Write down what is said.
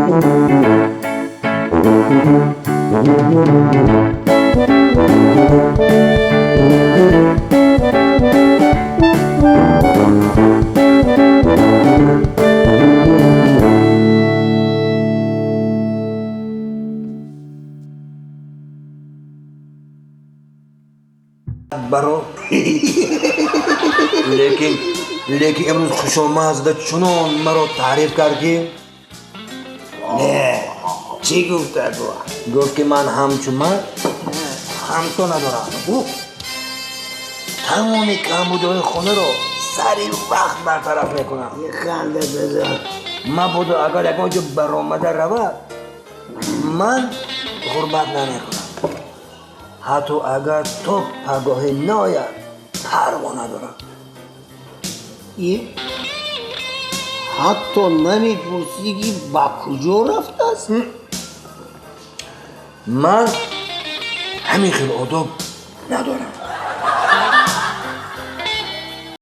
برو لیکن امروز خوش آمد چنان مرا تعریف کردی. نه چی گفته تو؟ گفت که من همچون من هم تو ندارم. تمام کمبودهای خونه رو سریع وقت برطرف میکنم. یه خنده بزن. مبادا اگر یک آنجا برآمده رود من غربت نمیکنم. حتی اگر تو پگاه ناید پروا ندارم. یه حتی نمیپرسی که با کجا رفته است؟ من همین خیلی آداب ندارم.